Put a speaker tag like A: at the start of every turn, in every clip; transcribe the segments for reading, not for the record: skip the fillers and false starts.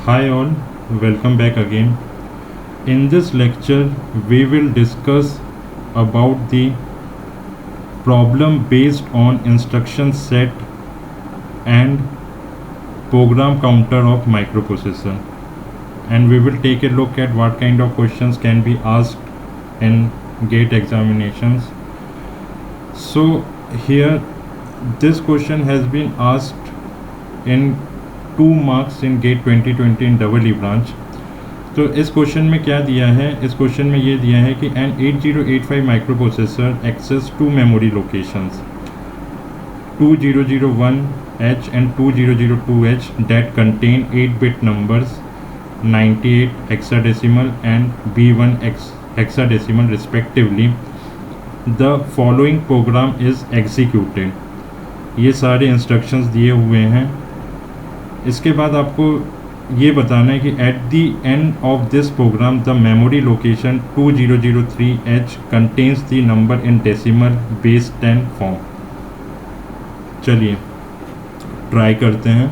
A: Hi all, welcome back again. In this lecture, we will discuss about the problem based on instruction set and program counter of microprocessor, and we will take a look at what kind of questions can be asked in GATE examinations. So here this question has been asked in 2 marks in GATE 2020 in double E branch. तो इस question में क्या दिया है, इस question में ये दिया है कि an 8085 microprocessor access to memory locations 2001H and 2002H that contain 8-bit numbers 98 hexadecimal and B1 hexadecimal respectively. The following program is executed. ये सारे इंस्ट्रक्शंस दिए हुए हैं. इसके बाद आपको ये बताना है कि at the end of this program the memory location 2003H contains the number in decimal base 10 form. चलिए ट्राई करते हैं.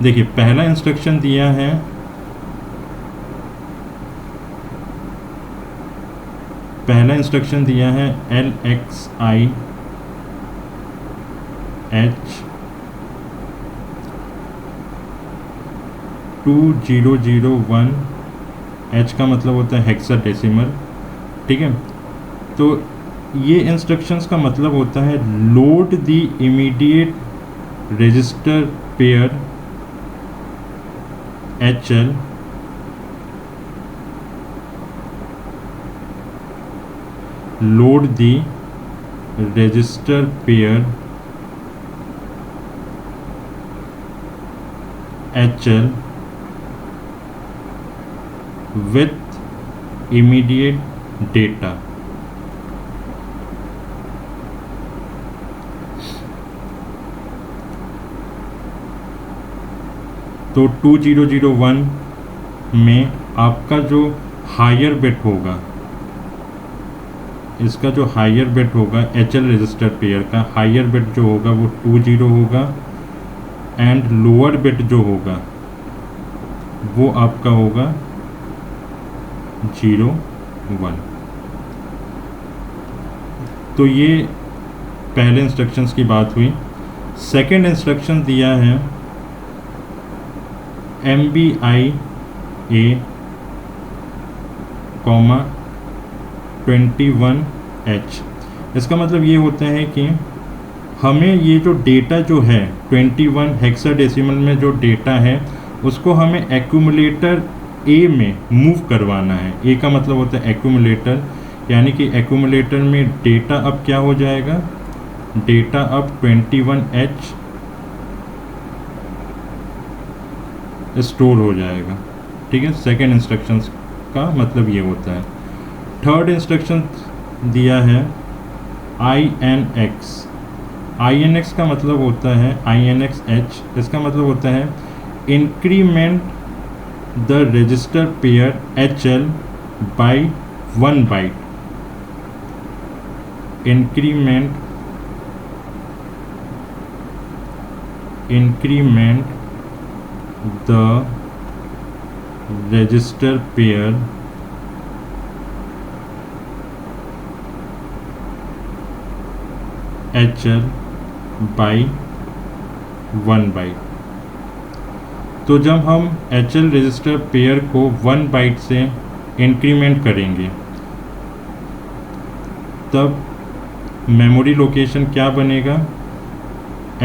A: देखिए पहला इंस्ट्रक्शन दिया है LXI H 2001 H का मतलब होता है हेक्साडेसिमल. ठीक है, तो ये इंस्ट्रक्शंस का मतलब होता है load the immediate register pair HL load the register pair HL with immediate data. तो 2001 में आपका जो हायर बिट होगा, इसका जो हायर बिट होगा HL रजिस्टर पेयर का हायर बिट जो होगा वो 20 होगा एंड लोअर बिट जो होगा वो आपका होगा 01. तो ये पहले इंस्ट्रक्शंस की बात हुई. सेकंड इंस्ट्रक्शन दिया है MBIA, 21H. इसका मतलब ये होता है कि हमें ये जो डेटा जो है 21 हेक्साडेसिमल में जो डेटा है उसको हमें एक्यूमुलेटर A में मूव करवाना है. A का मतलब होता है एक्यूमुलेटर, यानी कि एक्यूमुलेटर में डेटा अब क्या हो जाएगा, डेटा अब 21H स्टोर हो जाएगा. ठीक है, सेकेंड इंस्ट्रक्शंस का मतलब ये होता है. थर्ड इंस्ट्रक्शन दिया है INX. INX का मतलब होता है INXH. इसका मतलब होता है increment the register pair HL by 1 byte. Increment the register pair HL by 1 byte. तो जब हम HL रजिस्टर पेयर को 1 बाइट से इंक्रीमेंट करेंगे तब मेमोरी लोकेशन क्या बनेगा.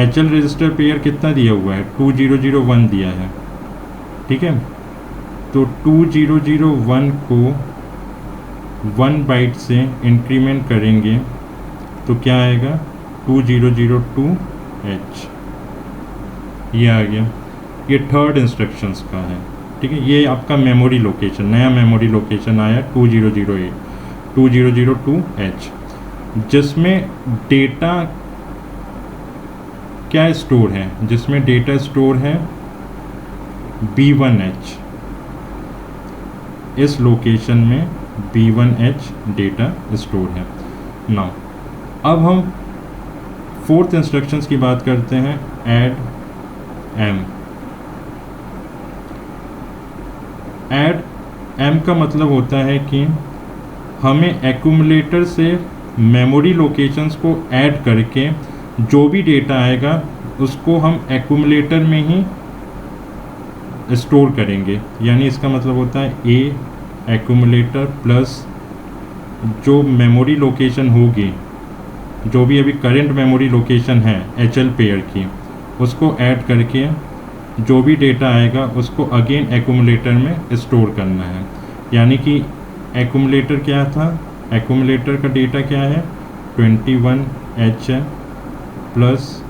A: HL रजिस्टर पेयर कितना दिया हुआ है, 2001 दिया है. ठीक है, तो 2001 को 1 बाइट से इंक्रीमेंट करेंगे तो क्या आएगा 2002H. ये आ गया. ये थर्ड इंस्ट्रक्शंस का है. ठीक है, ये आपका मेमोरी लोकेशन, नया मेमोरी लोकेशन आया 2002H, जिसमें डेटा क्या स्टोर है, जिसमें डेटा स्टोर है B1H. इस लोकेशन में B1H डेटा स्टोर है. नाउ अब हम फोर्थ इंस्ट्रक्शंस की बात करते हैं. Add M. ऐड एम का मतलब होता है कि हमें एक्यूमुलेटर से मेमोरी लोकेशंस को ऐड करके जो भी डेटा आएगा उसको हम एक्यूमुलेटर में ही स्टोर करेंगे। यानी इसका मतलब होता है ए एक्यूमुलेटर प्लस जो मेमोरी लोकेशन होगी, जो भी अभी करंट मेमोरी लोकेशन है एचएल पेयर की, उसको ऐड करके जो भी डेटा आएगा उसको अगेन एक्यूमुलेटर में स्टोर करना है। यानी कि एक्यूमुलेटर क्या था, एक्यूमुलेटर का डेटा क्या है 21H है, प्लस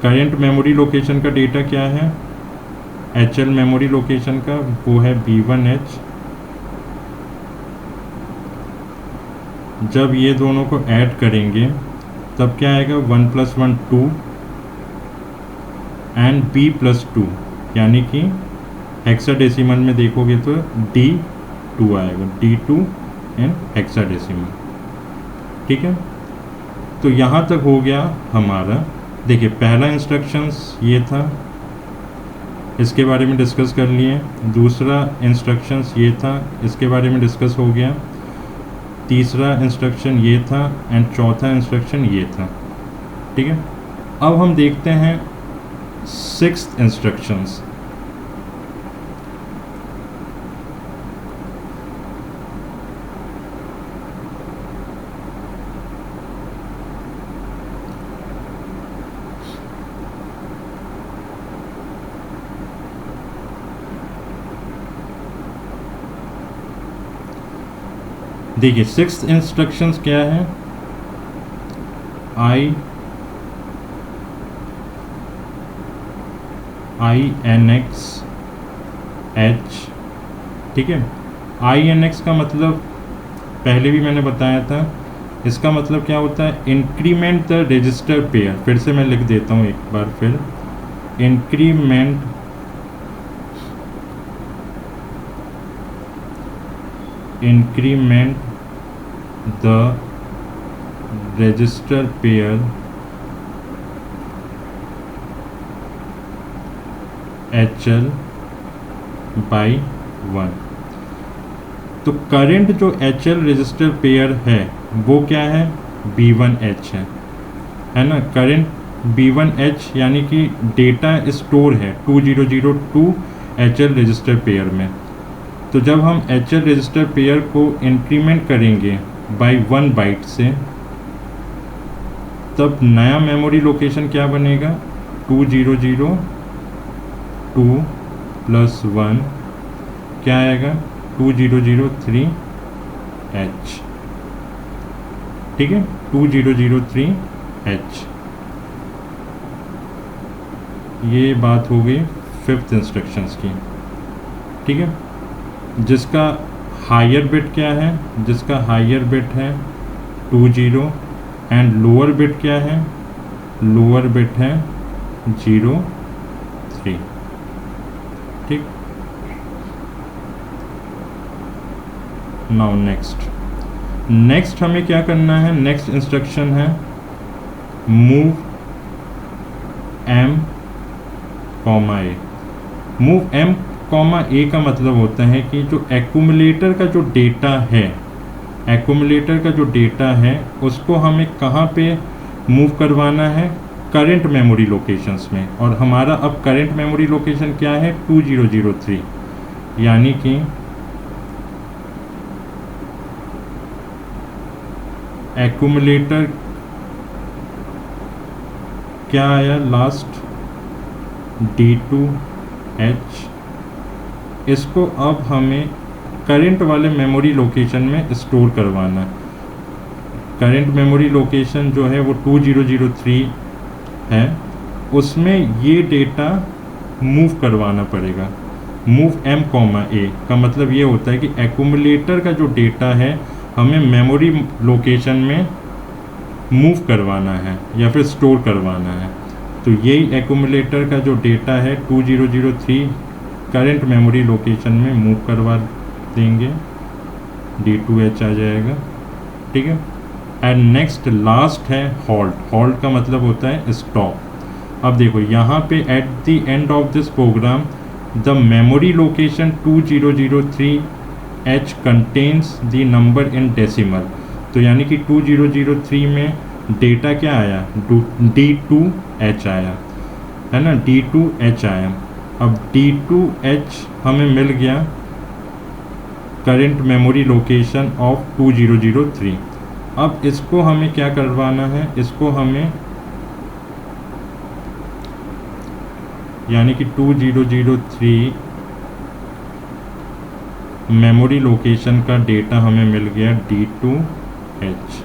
A: करंट मेमोरी लोकेशन का डेटा क्या है एचएल मेमोरी लोकेशन का, वो है B1H। जब ये दोनों को ऐड करेंगे तब क्या आएगा 1 + 1 2 एंड B+2, यानी कि हेक्साडेसिमल में देखोगे तो D2 आएगा, D2 इन हेक्साडेसिमल। ठीक है, तो यहाँ तक हो गया हमारा। देखिए पहला इंस्ट्रक्शंस ये था, इसके बारे में डिस्कस कर लिए। दूसरा इंस्ट्रक्शंस ये था, इसके बारे में डिस्कस हो गया। तीसरा इंस्ट्रक्शन ये था एंड चौथा इंस्ट्रक्शन ये था। ठीक है, अब हम देखते हैं सिक्स्थ इंस्ट्रक्शंस। देखिए सिक्स्थ इंस्ट्रक्शंस क्या है, INX H। ठीक है, INX का मतलब पहले भी मैंने बताया था, इसका मतलब क्या होता है इंक्रीमेंट द रजिस्टर पेयर। फिर से मैं लिख देता हूँ एक बार फिर, increment the register pair HL by 1। तो करंट जो HL रजिस्टर पेयर है वो क्या है B1H है ना। करंट B1H यानी कि डेटा स्टोर है 2002 HL रजिस्टर पेयर में। तो जब हम HL रजिस्टर पेयर को इंक्रीमेंट करेंगे बाय 1 बाइट से, तब नया मेमोरी लोकेशन क्या बनेगा 2002 + 1 क्या आएगा 2003H। ठीक है, 2003H। ये बात हो गई फिफ्थ इंस्ट्रक्शंस की। ठीक है, जिसका हायर बिट क्या है, जिसका हायर बिट है 20 एंड लोअर बिट क्या है, लोअर बिट है 03। ठीक, नाउ नेक्स्ट हमें क्या करना है, नेक्स्ट इंस्ट्रक्शन है move M, A। Move M, A का मतलब होता है कि जो एक्यूमुलेटर का जो डेटा है, एक्यूमुलेटर का जो डेटा है उसको हमें कहाँ पे मूव करवाना है, करंट मेमोरी लोकेशंस में। और हमारा अब करंट मेमोरी लोकेशन क्या है 2003, यानी कि एक्यूमुलेटर क्या आया लास्ट D2H। इसको अब हमें करंट वाले मेमोरी लोकेशन में स्टोर करवाना है। करंट मेमोरी लोकेशन जो है वो 2003 है, उसमें ये डेटा मूव करवाना पड़ेगा। मूव M, A का मतलब ये होता है कि एक्यूमुलेटर का जो डेटा है हमें मेमोरी लोकेशन में मूव करवाना है या फिर स्टोर करवाना है। तो यही एक्यूमुलेटर का जो डेटा है 2003 करंट मेमोरी लोकेशन में मूव करवा देंगे, D2H आ जाएगा। ठीक है, एंड नेक्स्ट लास्ट है हॉल्ट। हॉल्ट का मतलब होता है स्टॉप। अब देखो यहाँ पे at the end of this program the memory location 2003H contains the number in decimal. तो यानी कि 2003 में डेटा क्या आया, D2H आया, है ना, D2H आया। अब D2H हमें मिल गया करेंट मेमोरी लोकेशन ऑफ 2003। अब इसको हमें क्या करवाना है, इसको हमें यानी कि 2003 मेमोरी लोकेशन का डेटा हमें मिल गया D2H।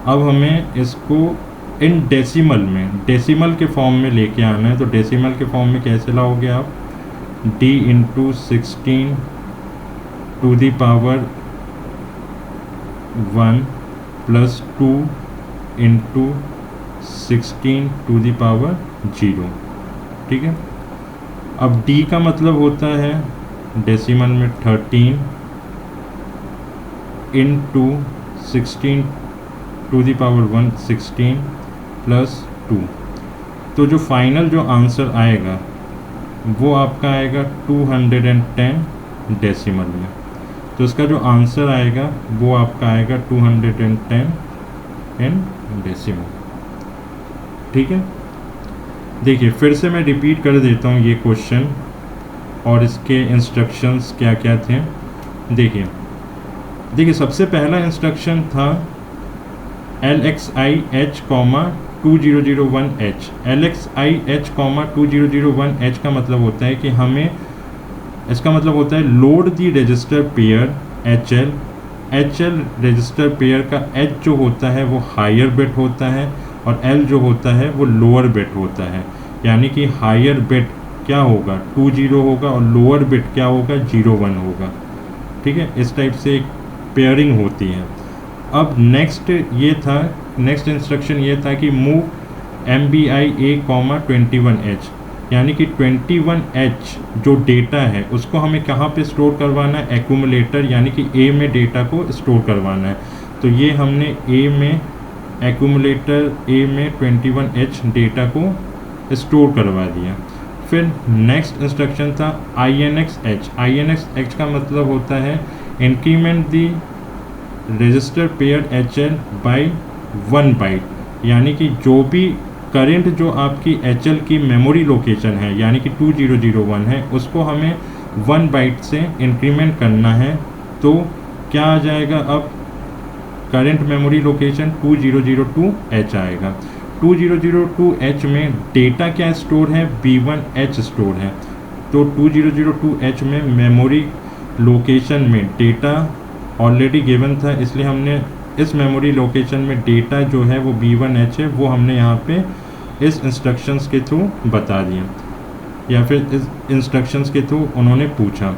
A: अब हमें इसको इन डेसिमल के फॉर्म में लेके आना है। तो डेसिमल के फॉर्म में कैसे लाओगे आप, D into 16 to the power 1 plus 2 into 16 to the power 0, ठीक है। अब D का मतलब होता है डेसिमल में 13 into 16 to the power 1 16 plus 2। तो जो फाइनल जो आंसर आएगा वो आपका आएगा 210 डेसिमल में। तो इसका जो आंसर आएगा वो आपका आएगा 210 इन डेसिमल, ठीक है। देखिए फिर से मैं रिपीट कर देता हूँ ये क्वेश्चन और इसके इंस्ट्रक्शंस क्या क्या थे। देखिए सबसे पहला इंस्ट्रक्शन था LXIH, 2001H। LXIH, 2001H का मतलब होता है कि हमें, इसका मतलब होता है load the register pair HL register pair का H जो होता है वो हायर बिट होता है और L जो होता है वो लोअर बिट होता है। यानी कि हायर बिट क्या होगा 20 होगा और लोअर बिट क्या होगा 01 होगा, ठीक है। इस टाइप से एक पेयरिंग होती है। अब नेक्स्ट इंस्ट्रक्शन ये था कि मूव MBIA, 21H। यानी कि 21H जो डेटा है उसको हमें कहाँ पे स्टोर करवाना है, एक्यूमुलेटर यानी कि A में डेटा को स्टोर करवाना है। तो ये हमने एक्यूमुलेटर A में 21H डेटा को स्टोर करवा दिया। फिर नेक्स्ट इंस्ट्रक्शन था INXH का मतलब होता है increment the register pair HL by 1 byte. यानी कि जो भी करेंट जो आपकी HL की मेमोरी लोकेशन है यानी कि 2001 है उसको हमें 1 बाइट से इंक्रीमेंट करना है। तो क्या आ जाएगा, अब करेंट मेमोरी लोकेशन 2002H आएगा। 2002H में डेटा क्या स्टोर है, B1H स्टोर है। तो 2002H में मेमोरी लोकेशन में डेटा ऑलरेडी गिवन था, इसलिए हमने इस मेमोरी लोकेशन में डेटा जो है वो B1H है, वो हमने यहाँ पे इस इंस्ट्रक्शंस के थ्रू बता दिया या फिर इस इंस्ट्रक्शंस के थ्रू उन्होंने पूछा।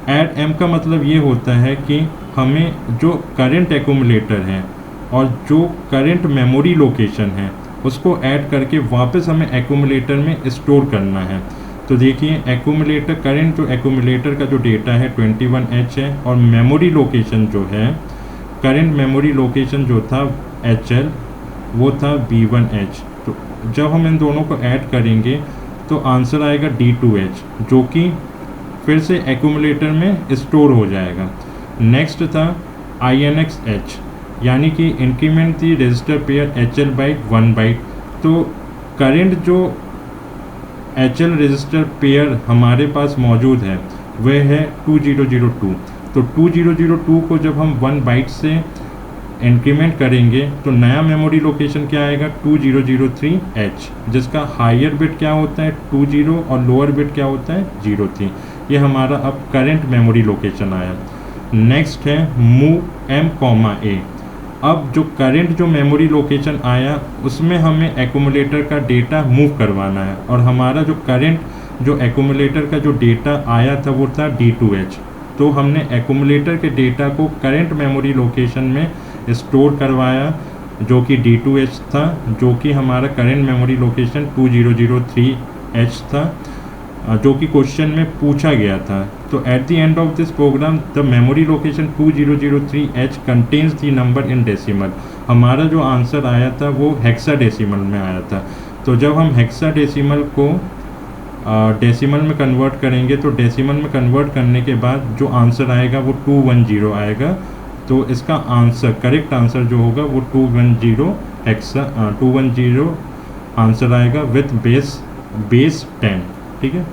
A: ऐड M का मतलब ये होता है कि हमें जो करंट एक्यूमुलेटर है और जो करंट मेमोरी लोकेशन है उसको ऐड करके वापस हमें एक्यूमुलेटर में स्टोर करना है। तो देखिए एक्यूमुलेटर करंट जो एक्यूमुलेटर का जो डेटा है 21H है और मेमोरी लोकेशन जो है करंट मेमोरी लोकेशन जो था HL वो था B1H। तो जब हम इन दोनों को ऐड करेंगे तो आंसर आएगा D2H जो कि फिर से एक्यूमुलेटर में स्टोर हो जाएगा। नेक्स्ट था INXH यानी कि increment the register pair HL by 1 byte. तो करंट जो HL रजिस्टर पेयर हमारे पास मौजूद है वह है 2002। तो 2002 को जब हम 1 बाइट से इंक्रीमेंट करेंगे तो नया मेमोरी लोकेशन क्या आएगा 2003H जिसका हायर बिट क्या होता है 20 और लोअर बिट क्या होता है 03। ये हमारा अब करंट मेमोरी लोकेशन आया। नेक्स्ट है मूव M, A। अब जो करंट जो मेमोरी लोकेशन आया उसमें हमें एक्यूमुलेटर का डेटा मूव करवाना है और हमारा जो करंट जो एक्यूमुलेटर का जो डेटा आया था वो था D2H। तो हमने एक्यूमुलेटर के डेटा को करंट मेमोरी लोकेशन में स्टोर करवाया जो कि D2H था, जो कि हमारा करंट मेमोरी लोकेशन 2003H था जो कि क्वेश्चन में पूछा गया था। तो at the end of this program the memory location 2003H contains the number in decimal. हमारा जो आंसर आया था वो हेक्साडेसिमल में आया था। तो जब हम हेक्साडेसिमल को डेसिमल में कन्वर्ट करेंगे तो डेसिमल में कन्वर्ट करने के बाद जो आंसर आएगा वो 210 आएगा। तो इसका आंसर, करेक्ट आंसर जो होगा वो 210 आंसर आएगा विथ बेस 10। ठीक है,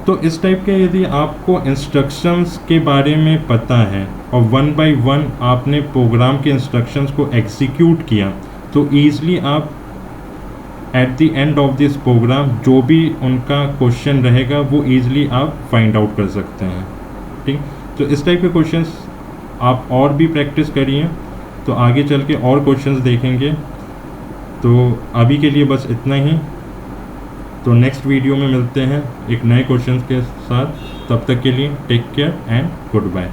A: तो इस टाइप के यदि आपको इंस्ट्रक्शंस के बारे में पता है और 1 बाय 1 आपने प्रोग्राम के इंस्ट्रक्शंस को एग्जीक्यूट किया तो ईज़िली आप at the end of this program जो भी उनका क्वेश्चन रहेगा वो ईज़िली आप फाइंड आउट कर सकते हैं। ठीक, तो इस टाइप के क्वेश्चंस आप और भी प्रैक्टिस करिए तो आगे चल के और क्वेश्चंस देखेंगे। तो अभी के लिए बस इतना ही, तो नेक्स्ट वीडियो में मिलते हैं एक नए क्वेश्चन के साथ। तब तक के लिए take care and good bye.